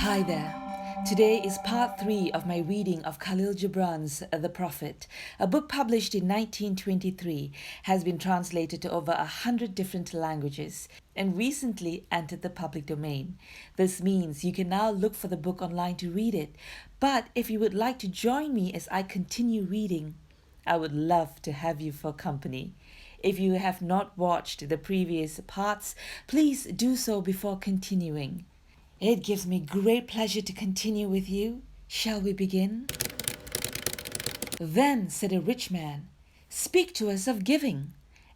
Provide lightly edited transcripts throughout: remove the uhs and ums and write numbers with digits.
Hi there. Today is part 3 of my reading of Kahlil Gibran's The Prophet. A book published in 1923 has been translated to over 100 different languages and recently entered the public domain. This means you can now look for the book online to read it. But if you would like to join me as I continue reading, I would love to have you for company. If you have not watched the previous parts, please do so before continuing. It gives me great pleasure to continue with you. Shall we begin? Then said a rich man, "Speak to us of giving."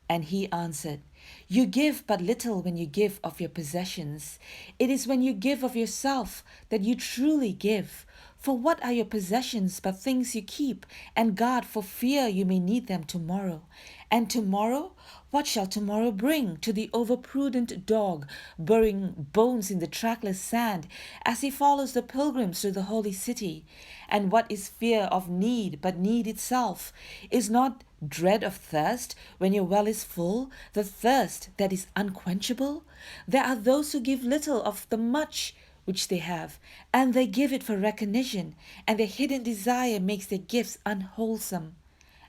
And he answered, "You give but little when you give of your possessions. It is when you give of yourself that you truly give. For what are your possessions but things you keep and guard for fear you may need them tomorrow? And tomorrow? What shall tomorrow bring to the overprudent dog, burying bones in the trackless sand as he follows the pilgrims to the holy city? And what is fear of need but need itself? Is not dread of thirst when your well is full, the thirst that is unquenchable? There are those who give little of the much which they have, and they give it for recognition, and their hidden desire makes their gifts unwholesome.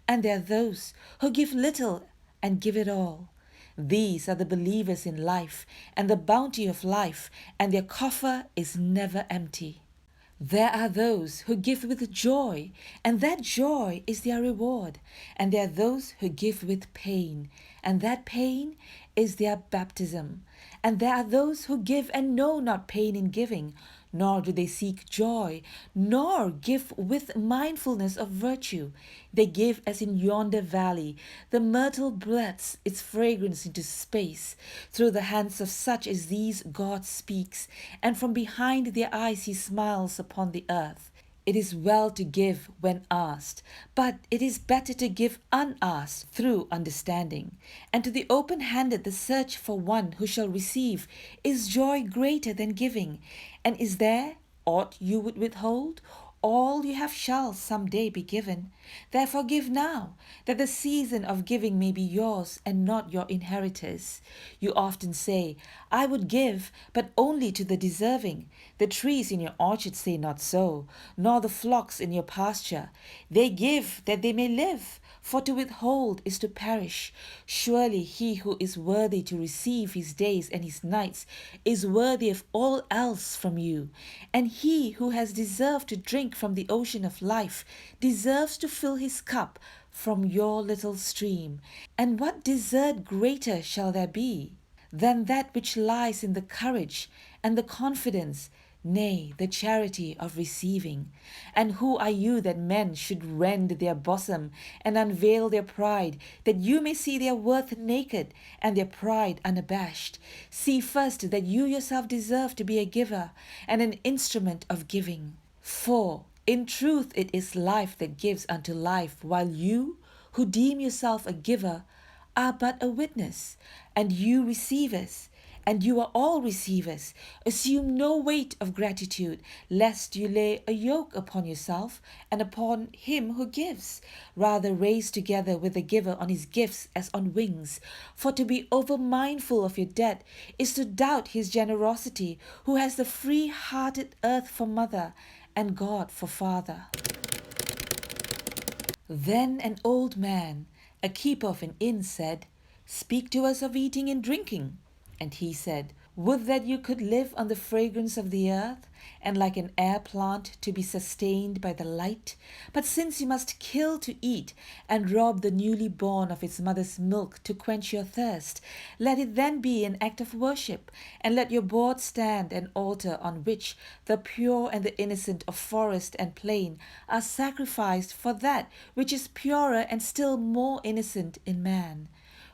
And there are those who give little and give it all. These are the believers in life and the bounty of life, and their coffer is never empty. There are those who give with joy, and that joy is their reward. And there are those who give with pain, and that pain is their baptism. And there are those who give and know not pain in giving, nor do they seek joy, nor give with mindfulness of virtue. They give as in yonder valley. The myrtle breathes its fragrance into space. Through the hands of such as these God speaks, and from behind their eyes he smiles upon the earth. It is well to give when asked, but it is better to give unasked through understanding. And to the open-handed the search for one who shall receive is joy greater than giving. And is there aught you would withhold? All you have shall some day be given. Therefore give now, that the season of giving may be yours and not your inheritors. You often say, "I would give, but only to the deserving." The trees in your orchard say not so, nor the flocks in your pasture. They give that they may live, for to withhold is to perish. Surely he who is worthy to receive his days and his nights is worthy of all else from you. And he who has deserved to drink from the ocean of life deserves to fill his cup from your little stream. And what desert greater shall there be than that which lies in the courage and the confidence, nay, the charity of receiving? And who are you that men should rend their bosom and unveil their pride, that you may see their worth naked and their pride unabashed? See first that you yourself deserve to be a giver and an instrument of giving. For in truth it is life that gives unto life, while you, who deem yourself a giver, are but a witness, and you receivers, and you are all receivers. Assume no weight of gratitude, lest you lay a yoke upon yourself and upon him who gives. Rather raise together with the giver on his gifts as on wings. For to be over mindful of your debt is to doubt his generosity, who has the free-hearted earth for mother and God for father. Then an old man, a keeper of an inn, said, "Speak to us of eating and drinking." And he said, "Would that you could live on the fragrance of the earth, and like an air plant to be sustained by the light. But since you must kill to eat, and rob the newly born of its mother's milk to quench your thirst, let it then be an act of worship, and let your board stand an altar on which the pure and the innocent of forest and plain are sacrificed for that which is purer and still more innocent in man.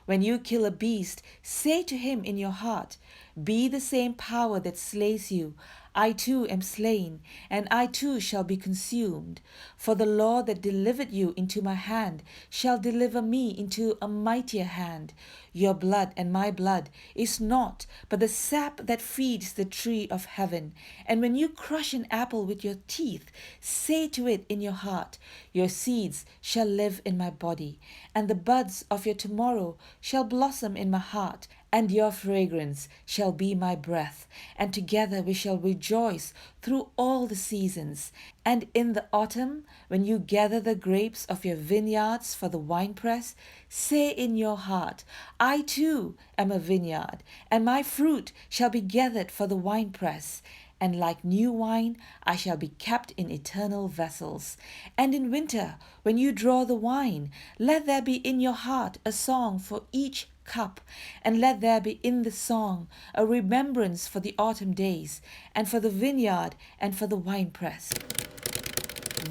When you kill a beast, say to him in your heart, 'Be the same power that slays you, I too am slain, and I too shall be consumed. For the Lord that delivered you into my hand shall deliver me into a mightier hand. Your blood and my blood is naught but the sap that feeds the tree of heaven. And when you crush an apple with your teeth, say to it in your heart, Your seeds shall live in my body, and the buds of your tomorrow shall blossom in my heart, and your fragrance shall be my breath, and together we shall rejoice through all the seasons. And in the autumn, when you gather the grapes of your vineyards for the winepress, say in your heart, I too am a vineyard, and my fruit shall be gathered for the winepress. And like new wine, I shall be kept in eternal vessels. And in winter, when you draw the wine, let there be in your heart a song for each cup, and let there be in the song a remembrance for the autumn days, and for the vineyard, and for the winepress.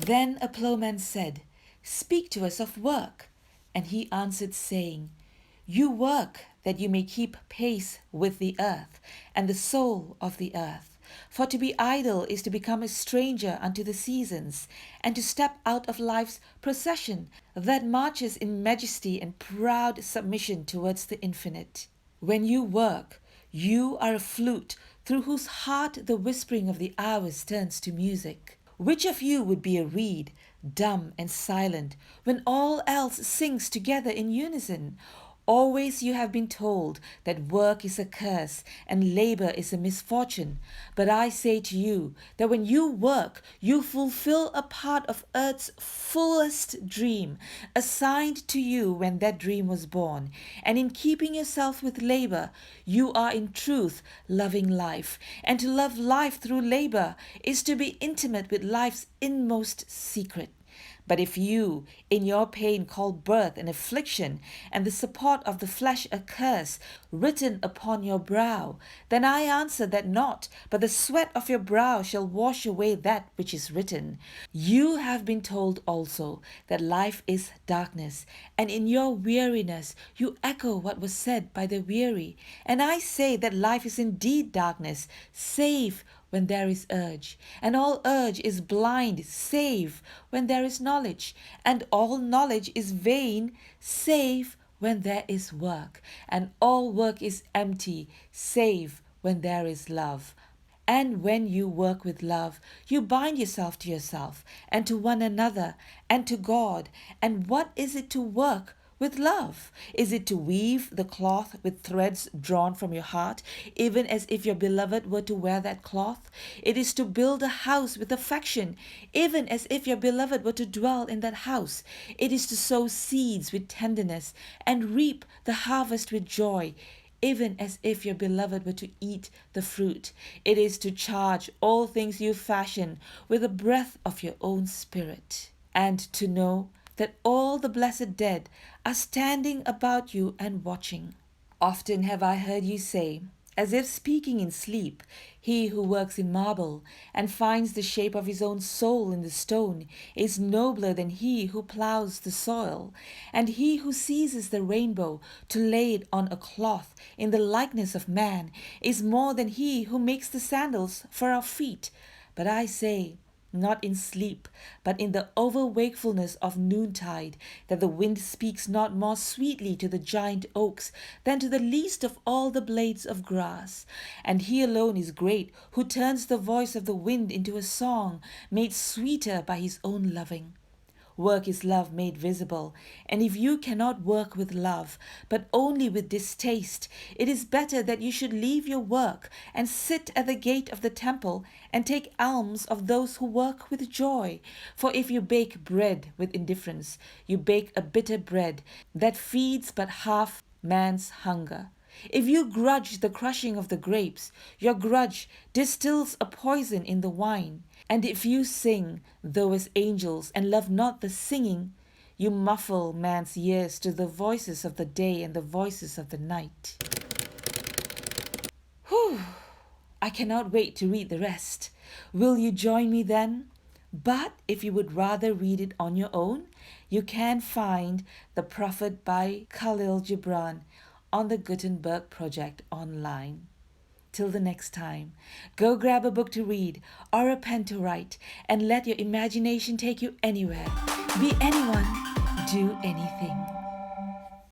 Then a plowman said, Speak to us of work. And he answered, saying, You work that you may keep pace with the earth, and the soul of the earth. For to be idle is to become a stranger unto the seasons, and to step out of life's procession that marches in majesty and proud submission towards the infinite. When you work, you are a flute through whose heart the whispering of the hours turns to music. Which of you would be a reed, dumb and silent, when all else sings together in unison? Always you have been told that work is a curse and labor is a misfortune. But I say to you that when you work, you fulfill a part of earth's fullest dream, assigned to you when that dream was born. And in keeping yourself with labor, you are in truth loving life. And to love life through labor is to be intimate with life's inmost secret. But if you, in your pain, call birth an affliction, and the support of the flesh a curse written upon your brow, then I answer that not, but the sweat of your brow shall wash away that which is written. You have been told also that life is darkness, and in your weariness you echo what was said by the weary. And I say that life is indeed darkness, save when there is urge, and all urge is blind, save when there is knowledge, and all knowledge is vain, save when there is work, and all work is empty, save when there is love. And when you work with love, you bind yourself to yourself, and to one another, and to God. And what is it to work with love? Is it to weave the cloth with threads drawn from your heart, even as if your beloved were to wear that cloth? It is to build a house with affection, even as if your beloved were to dwell in that house. It is to sow seeds with tenderness and reap the harvest with joy, even as if your beloved were to eat the fruit. It is to charge all things you fashion with the breath of your own spirit, and to know that all the blessed dead are standing about you and watching. Often have I heard you say, as if speaking in sleep, he who works in marble and finds the shape of his own soul in the stone is nobler than he who ploughs the soil, and he who seizes the rainbow to lay it on a cloth in the likeness of man is more than he who makes the sandals for our feet. But I say, not in sleep, but in the over-wakefulness of noontide, that the wind speaks not more sweetly to the giant oaks than to the least of all the blades of grass. And he alone is great, who turns the voice of the wind into a song, made sweeter by his own loving. Work is love made visible, and if you cannot work with love, but only with distaste, it is better that you should leave your work and sit at the gate of the temple and take alms of those who work with joy. For if you bake bread with indifference, you bake a bitter bread that feeds but half man's hunger. If you grudge the crushing of the grapes, your grudge distills a poison in the wine. And if you sing, though as angels, and love not the singing, you muffle man's ears to the voices of the day and the voices of the night. Whew! I cannot wait to read the rest. Will you join me then? But if you would rather read it on your own, you can find The Prophet by Kahlil Gibran on the Gutenberg Project online. Till the next time, go grab a book to read or a pen to write, and let your imagination take you anywhere. Be anyone, do anything.